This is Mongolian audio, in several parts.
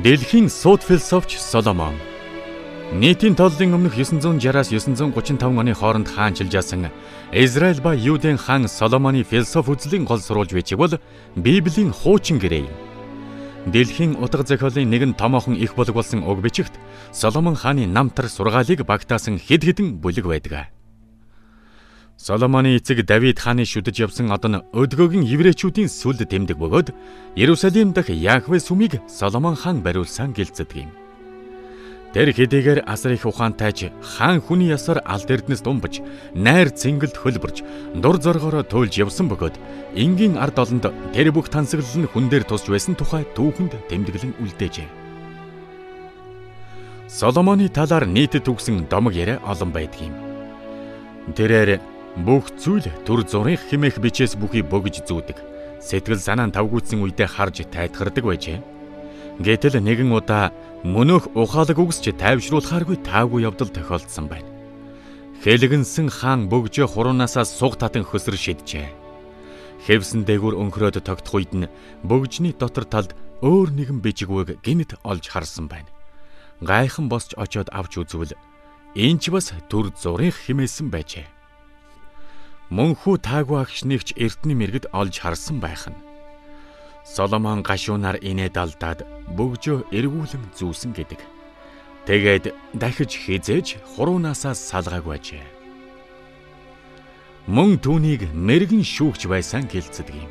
Дэлхийн сууд философч Соломон нийтийн тооллын өмнөх 960-аас 935 оны хооронд хаанчилж яасан Израиль ба Юудын хаан Соломоны философи үзлийн гол сурвалж бичиг бол Библийн хуучин гэрээ юм. Дэлхийн утга зохиолын нэгэн томоохон их болог болсон уг бичигт Соломон хааны намтар сургаалыг багтаасан хэд хэдэн бүлэг байдаг. Соломоны эцэг Давид хааны шүдэж явсан одон өдгөөгийн еврейчүүдийн сүлд тэмдэг бөгөөд Иерусалим дахь Яхве сүмийг Соломон хаан бариулсан гэлцдэг юм. Тэр хэдийгээр асар их ухаантайч хаан хүний ясаар алд эрдэнэс думбаж, найр цэнгэлд хөлбөрж, дур зоргоороо туйлж явсан бөгөөд энгийн ард олонд тэр бүх тансаглал нь хүн дээр тусч байсан тухай түүхэнд тэмдэглэн үлдээжээ. Соломоны талаар нийтэд үгсэн домог яриа олон байдаг юм. Тэрээр бүх зүйл түр зурих хэмээх бичээс бүхий бөгж зүүдэг. Сэтгэл санаа тавгүйдсэн үедээ харж тайтгардаг байжээ. Гэтэл нэгэн удаа мөнөөх ухаалаг үгсч тайвшруулахааргүй таагүй явдал тохиолдсон байна. Хэлгэнсэн хаан бөгжөө хуруунасаа суг татан хөсөр шиджээ. Хэвсэн дээгүүр өнхрөөд тогтох үед нь бөгжний дотор талд өөр нэгэн бичигвэг гинт олж харсан байна. Гайхан босч очоод авч үзвэл энэ ч бас түр зурих хэмээсэн байжээ. Мөнхүү таагүй агшнийгч эртний мэрэгд олж харсан байх нь. Соломон гашуунаар инээд алдаад бөгжөө эргүүлэн зүүсэн гэдэг. Тэгээд дахиж хизээж хуруунасаа салгаагүй ажээ. Мөн түүнийг мэрэгэн шүүгч байсан гэлцдэг юм.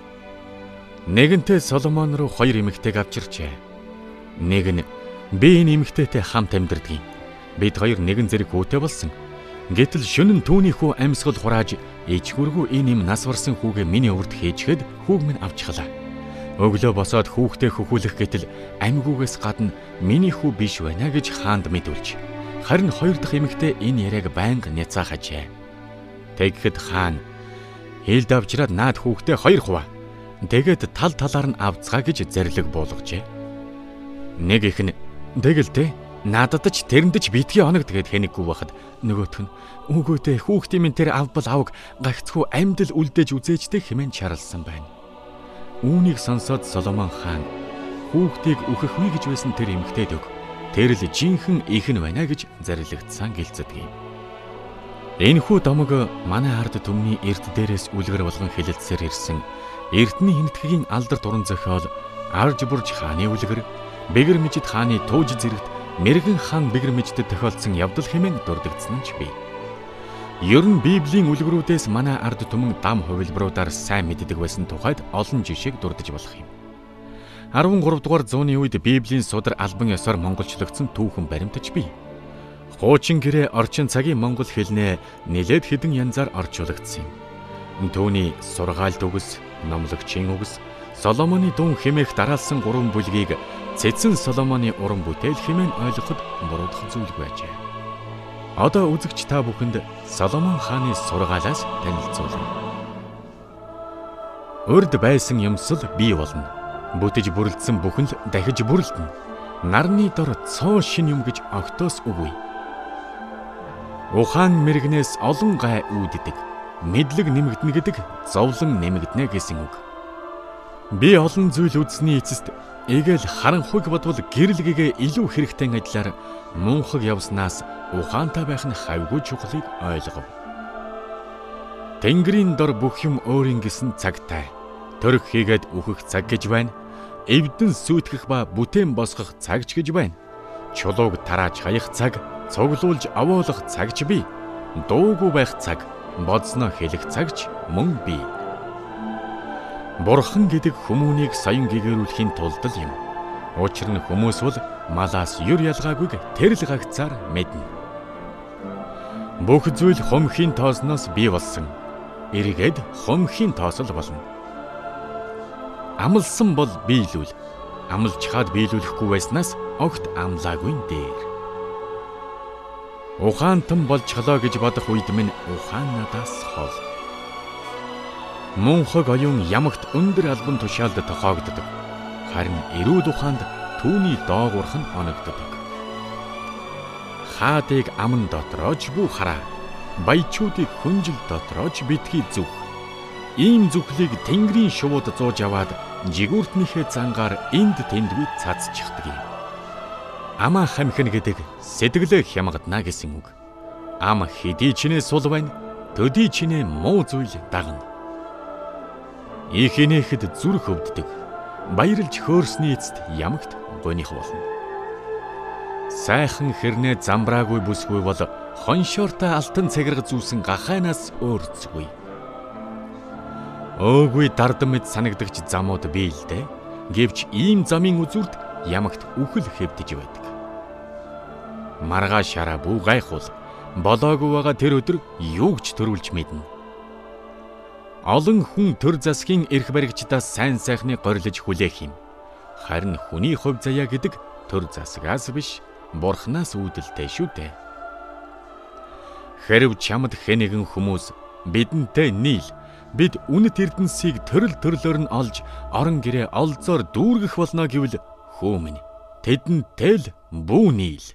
Нэгэнтээ Соломон руу хоёр эмэгтэйг авчирчээ. Нэг нь би энэ эмэгтэйтэй хамт амьдардаг юм. Бид хоёр нэгэн зэрэг хүүтэй болсон. Гэтэл шөнө нь түүний хүү амьсгал хурааж ичгүргүй энэ юм нас барсан хүүгээ миний урд хээчихэд хүүг минь авчихлаа. Өглөө босоод хүүхдээ хөхүүлэх гэтэл амьгүйгээс гадна миний хүү биш байна гэж хаанд мэдүүлж. Харин хоёр дахь эмэгтэй энэ яриаг байнга няцаах ажээ. Тэгэхэд хаан хэлд авчраад наад хүүхдээ хоёр хуваа. Тэгээд тал талаар нь авцгаа гэж зарлиг буулгажээ. Нэг их нь тэгэлтэй надад ч тэрэндэж битгий оног тэгээд хэнэггүй байхад нөгөөх нь үгүйтэй хүүхдийн минь тэр авбал авг гагцхүү амьдл үлдээж үзээжтэй хэмээн чарлсан байна. Үүнийг сонсоод Соломон хаан хүүхдийг өөхөхгүй гэж байсан тэр эмэгтэйд өг. Тэр л жинхэнэ их нь байна гэж зарилгдсан гэлцдэг юм. Энэхүү домог манай ард түмний эрт дээрээс үлгэр болгон хэлэлцсээр ирсэн эртний хинэтхэгийн алдар дуран зохиол Арж бурж хааны үлгэр, Бэгэр Мэжид хааны тууж зэрэгт мэрэгэн хаан Бэгэр Мэжидэд тохиолдсон явдал хэмээн дурддагдсан нь ч бий. Ер нь Библийн үлгэрүүдээс манай ард түмэн дам хувилбаруудаар сайн мэддэг байсан тухайд олон жишээг дурдж болох юм. 13 дугаар зууны үед Библийн судар албан ёсоор монголчлогдсон түүхэн баримтаж бий. Хуучин гэрээ орчин цагийн монгол хэлнээ нэлээд хэдэн янзаар орчуулагдсан юм. Түүний сургаалт үгс, номлогчийн үгс, Соломоны дун хэмээх дараалсан 3 бүлгийг Цэцэн Соломоны уран бүтээл хэмээн ойлгоход буруудах зүйлгүй ажээ. Одоо үзэгч та бүхэнд Соломон хааны сургаалаас танилцуулна. Урд байсан юмсал бий болно. Бүтэж бүрлдсэн бүхэн л дахиж бүрлдэнэ. Нарны дор цоо шин юм гэж огтоос үгүй. Ухаан мэрэгнээс олон гай үүддэг. Мэдлэг нэмэгдэнэ гэдэг зовлон нэмэгдэнэ гэсэн үг. Би олон зүйл үзсний эцэст эгээл харанхуйг бодвол гэрэлгэгээ илүү хэрэгтэй ажиллаар мунхаг явснаас ухаантай байх нь хавьгүй чухлыг ойлгов. Тэнгэрийн дор бүх юм өөрийн гэсэн цагтай. Төрөх хийгээд үхэх цаг гэж байна. Эвдэн сүйтгэх ба бүтээн босгох цаг ч гэж байна. Чулууг тарааж хаях цаг, цуглуулж овоолох цаг ч бий. Дуугүй байх цаг, бодсноо хэлэх цаг ч мөн бий. Бурхан гэдэг хүмүүнийг соён гэгэрүүлэхийн тулд л юм. Учир нь хүмүүс бол малаас юр ялгаагүй тэр л гагцаар мэднэ. Бүх зүйл хумхийн тоосноос бий болсон. Эргээд хумхийн тоосол болно. Амлсан бол биелүүл. Амлж хаад биелүүлэхгүй байснаас огт амлаагүй дээр. Ухаантан болчихлоо гэж бодох үед минь ухаан надаас хол. Мунхаг оюун ямагт өндөр албан тушаалд тохиогддог. Харин эрүүл ухаанд түүний доогуурх нь оногддог. Хаадыг аман дотроож бүү хараа. Баячуудыг хүнжил дотроож битгий зүх. Ийм зүхлийг тэнгэрийн шувууд зууж аваад жигүүртнийхээ зангаар энд тэндгүй цацчихдаг юм. Амаа хамхин гэдэг сэтгэлээ хямгадна гэсэн үг. Ам хэдий чинээ сул байна, төдий чинээ муу зүйл дагна. Их инээхэд зүрх өвддөг. Баярлж хөөрсний эцэст ямагт гоних болно. Сайхан хэрнээ замбраагүй бүсгүй бол хоншоортой алтан цагирга зүүсэн гахайнаас өөрцгүй. Өөгүй дардан мэд санагдагч замууд бий л дээ. Гэвч ийм замын үзүүрт ямагт үхэл хэвдэж байдаг. Маргаа шараа бүү гайхуул болоогүй байгаа тэр өдөр юугч төрүүлж мэднэ. Олон хүн төр засгийн эрх баригчдаас сайн сайхныг горилж хүлээх юм. Харин хүний хувь заяа гэдэг төр засгаас биш, Бурханаас үүдэлтэй шүү дээ. Хэрв чамд хэн нэгэн хүмүүс бидэнтэй нийл, бид үнэт эрдэнсийг төрөл төрлөөр нь олж орон гэрээ олзоор дүүргэх болно гэвэл хөө минь тэдэнтэй л бүү нийл.